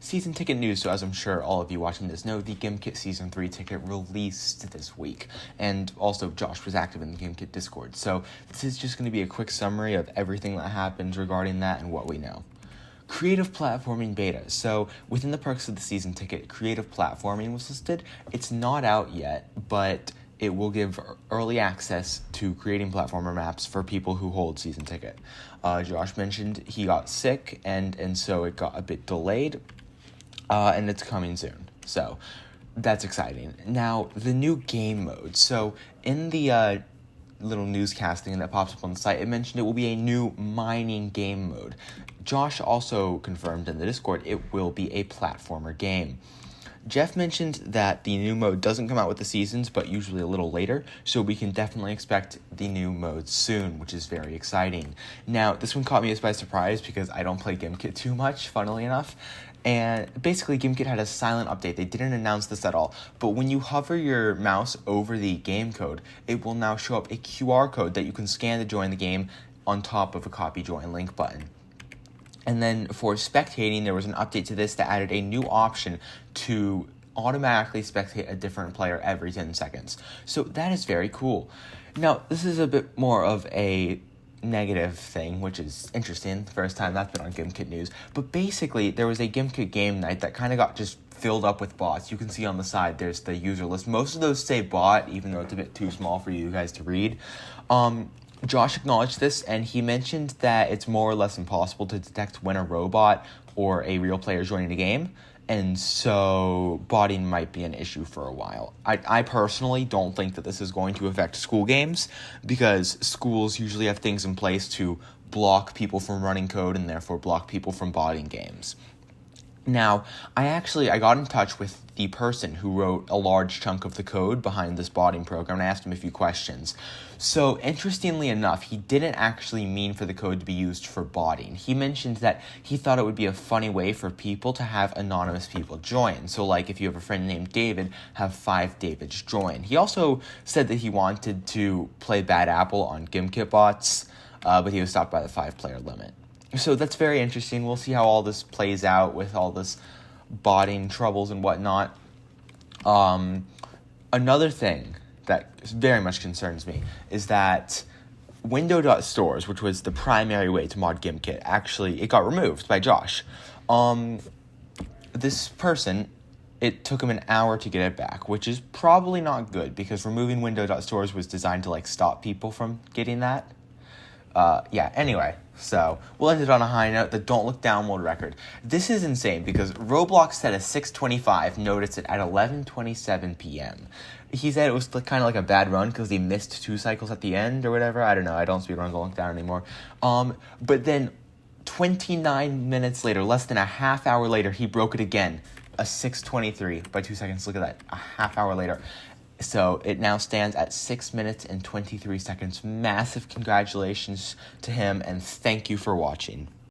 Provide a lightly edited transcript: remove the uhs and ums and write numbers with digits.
season ticket news. So as I'm sure all of you watching this know, the GimKit Season 3 ticket released this week. And also Josh was active in the GimKit Discord. So this is just going to be a quick summary of everything that happened regarding that and what we know. Creative Platforming Beta. So within the perks of the season ticket, Creative Platforming was listed. It's not out yet, but it will give early access to creating platformer maps for people who hold season ticket. Josh mentioned he got sick, and so it got a bit delayed, and it's coming soon. So that's exciting. Now, the new game mode. So in the little newscasting that pops up on the site, it mentioned it will be a new mining game mode. Josh also confirmed in the Discord it will be a platformer game. Jeff mentioned that the new mode doesn't come out with the seasons, but usually a little later, so we can definitely expect the new mode soon, which is very exciting. Now, this one caught me by surprise because I don't play GimKit too much, funnily enough, and basically GimKit had a silent update. They didn't announce this at all, but when you hover your mouse over the game code, it will now show up a QR code that you can scan to join the game on top of a copy join link button. And then for spectating, there was an update to this that added a new option to automatically spectate a different player every 10 seconds. So that is very cool. Now, this is a bit more of a negative thing, which is interesting. The first time that's been on GimKit News. But basically, there was a GimKit game night that kind of got just filled up with bots. You can see on the side, there's the user list. Most of those say bot, even though it's a bit too small for you guys to read. Josh acknowledged this, and he mentioned that it's more or less impossible to detect when a robot or a real player is joining a game, and so botting might be an issue for a while. I personally don't think that this is going to affect school games, because schools usually have things in place to block people from running code and therefore block people from botting games. Now, I got in touch with the person who wrote a large chunk of the code behind this botting program, and I asked him a few questions. So, interestingly enough, he didn't actually mean for the code to be used for botting. He mentioned that he thought it would be a funny way for people to have anonymous people join. So, like, if you have a friend named David, have 5 Davids join. He also said that he wanted to play Bad Apple on GimKit bots, but he was stopped by the 5-player limit. So that's very interesting. We'll see how all this plays out with all this botting troubles and whatnot. Another thing that very much concerns me is that window.stores, which was the primary way to mod GimKit, it got removed by Josh. This person, it took him an hour to get it back, which is probably not good because removing window.stores was designed to stop people from getting that. Anyway, so we'll end it on a high note. The Don't Look Down world record. This is insane because Roblox set a 6:25, noticed it at 11:27 p.m. He said it was kind of like a bad run because he missed 2 cycles at the end or whatever. I don't know. I don't speedrun Don't Look Down anymore. But then 29 minutes later, less than a half hour later, he broke it again. A 6:23 by 2 seconds. Look at that. A half hour later. So it now stands at 6 minutes and 23 seconds. Massive congratulations to him, and thank you for watching.